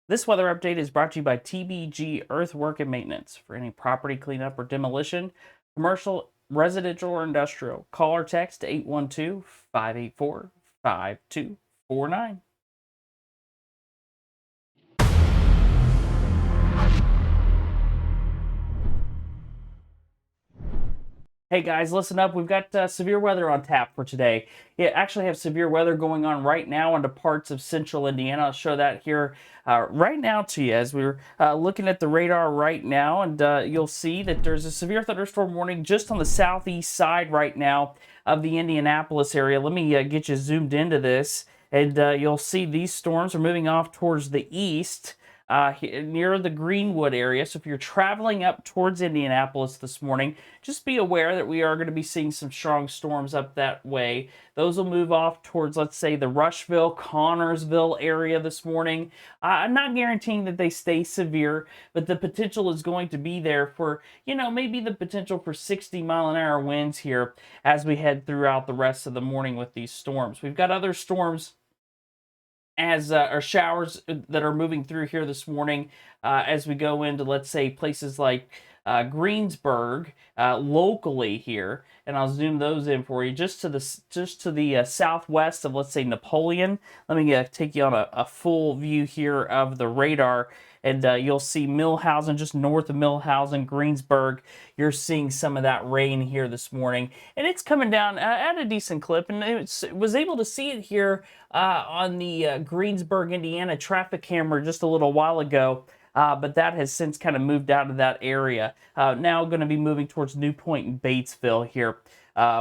This weather update is brought to you by TBG Earthwork and Maintenance. For any property cleanup or demolition, commercial, residential, or industrial, call or text 812-584-5249. Hey guys, listen up. We've got severe weather on tap for today. Yeah, actually have severe weather going on right now into parts of central Indiana. I'll show that here right now to you as we're looking at the radar right now. And you'll see that there's a severe thunderstorm warning just on the southeast side right now of the Indianapolis area. Let me get you zoomed into this. And you'll see these storms are moving off towards the east near the Greenwood area. So if you're traveling up towards Indianapolis this morning, just be aware that we are going to be seeing some strong storms up that way. Those will move off towards, let's say, the Rushville, Connorsville area this morning. I'm not guaranteeing that they stay severe, but the potential is going to be there for, maybe the potential for 60-mile-an-hour winds here as we head throughout the rest of the morning with these storms. We've got other storms as or showers that are moving through here this morning as we go into, let's say, places like Greensburg locally here, and I'll zoom those in for you just to the southwest of, let's say, Napoleon. Let me take you on a full view here of the radar. And you'll see Millhausen, just north of Millhausen, Greensburg. You're seeing some of that rain here this morning. And it's coming down at a decent clip. And it was able to see it here on the Greensburg, Indiana traffic camera just a little while ago. But that has since kind of moved out of that area. Now going to be moving towards New Point and Batesville here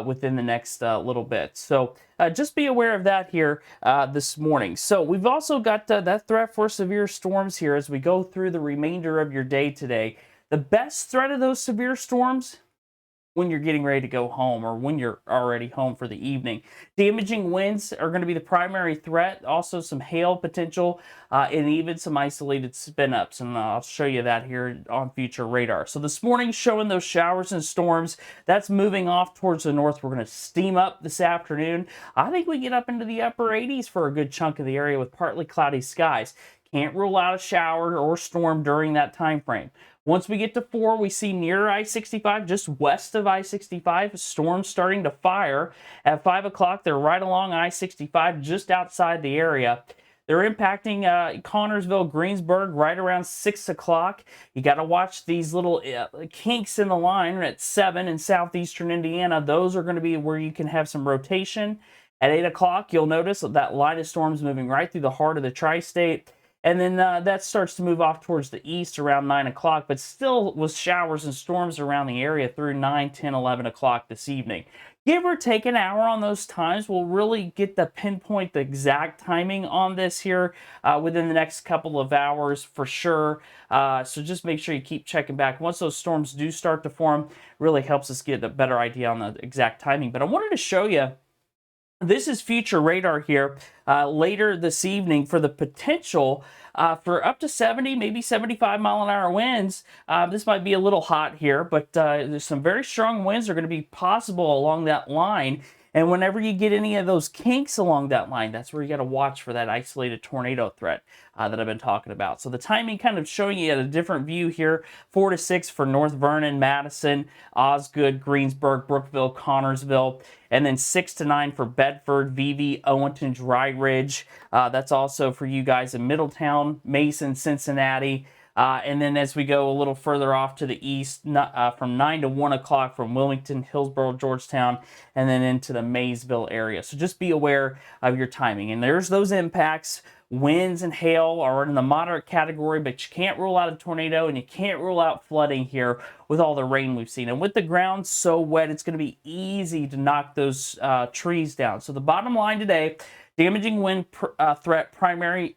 within the next little bit. So just be aware of that here this morning. So we've also got that threat for severe storms here as we go through the remainder of your day today. The best threat of those severe storms when you're getting ready to go home or when you're already home for the evening. Damaging winds are going to be the primary threat. Also some hail potential and even some isolated spin-ups. And I'll show you that here on future radar. So this morning showing those showers and storms. That's moving off towards the north. We're going to steam up this afternoon. I think we get up into the upper 80s for a good chunk of the area with partly cloudy skies. Can't rule out a shower or storm during that time frame. Once we get to 4, we see near I-65, just west of I-65, storms starting to fire. At 5 o'clock, they're right along I-65, just outside the area. They're impacting Connorsville, Greensburg, right around 6 o'clock. You got to watch these little kinks in the line at 7 in southeastern Indiana. Those are going to be where you can have some rotation. At 8 o'clock, you'll notice that line of storms moving right through the heart of the tri-state. And then that starts to move off towards the east around 9 o'clock, but still with showers and storms around the area through 9, 10, 11 o'clock this evening. Give or take an hour on those times. We'll really get the pinpoint the exact timing on this here within the next couple of hours for sure. So just make sure you keep checking back. Once those storms do start to form, really helps us get a better idea on the exact timing. But I wanted to show you, this is future radar here later this evening for the potential for up to 70, maybe 75-mile-an-hour winds. This might be a little hot here, but there's some very strong winds are going to be possible along that line. And whenever you get any of those kinks along that line, that's where you got to watch for that isolated tornado threat that I've been talking about. So the timing kind of showing you at a different view here. 4 to 6 for North Vernon, Madison, Osgood, Greensburg, Brookville, Connorsville. And then 6 to 9 for Bedford, Vevey, Owenton, Dry Ridge. That's also for you guys in Middletown, Mason, Cincinnati. And then as we go a little further off to the east, from 9 to 1 o'clock from Wilmington, Hillsborough, Georgetown, and then into the Maysville area. So just be aware of your timing. And there's those impacts. Winds and hail are in the moderate category, but you can't rule out a tornado and you can't rule out flooding here with all the rain we've seen. And with the ground so wet, it's going to be easy to knock those trees down. So the bottom line today, damaging wind threat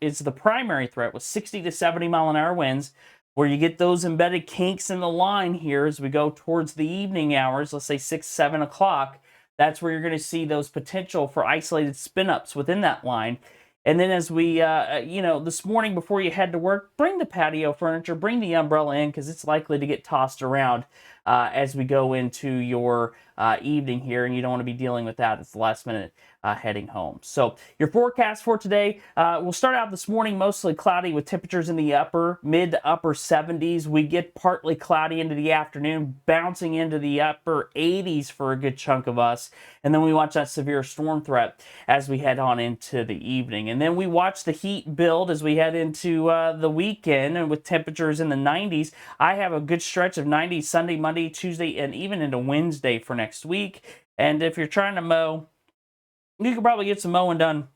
is the primary threat with 60 to 70-mile-an-hour winds. Where you get those embedded kinks in the line here as we go towards the evening hours, let's say 6, 7 o'clock, that's where you're going to see those potential for isolated spin-ups within that line. And then as we, this morning before you head to work, bring the patio furniture, bring the umbrella in because it's likely to get tossed around as we go into your evening here, and you don't want to be dealing with that. It's the last minute heading home. So your forecast for today, we'll start out this morning mostly cloudy with temperatures in the mid to upper 70s. We get partly cloudy into the afternoon, bouncing into the upper 80s for a good chunk of us. And then we watch that severe storm threat as we head on into the evening. And then we watch the heat build as we head into the weekend, and with temperatures in the 90s. I have a good stretch of 90s Sunday, Monday, Tuesday, and even into Wednesday for next week. And if you're trying to mow, you could probably get some mowing done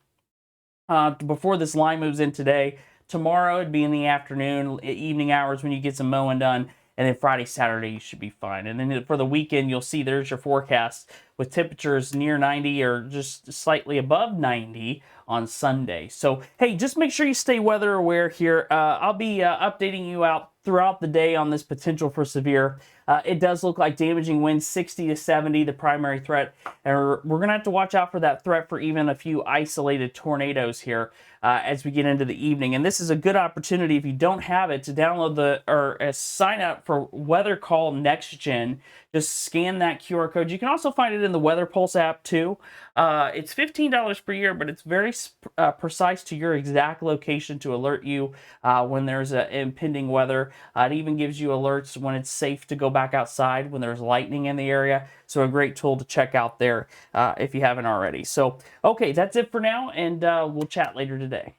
before this line moves in today. Tomorrow it'd be in the afternoon, evening hours when you get some mowing done. And then Friday, Saturday, you should be fine. And then for the weekend, you'll see there's your forecast with temperatures near 90 or just slightly above 90 on Sunday. So, hey, just make sure you stay weather aware here. I'll be updating you out throughout the day on this potential for severe. It does look like damaging winds 60 to 70, the primary threat. And we're going to have to watch out for that threat for even a few isolated tornadoes here as we get into the evening. And this is a good opportunity, if you don't have it, to download or sign up for Weather Call Next Gen. Just scan that QR code. You can also find it in the Weather Pulse app too. It's $15 per year, but it's very precise to your exact location to alert you when there's impending weather. It even gives you alerts when it's safe to go back outside when there's lightning in the area. So a great tool to check out there if you haven't already. So, okay, that's it for now, and we'll chat later today.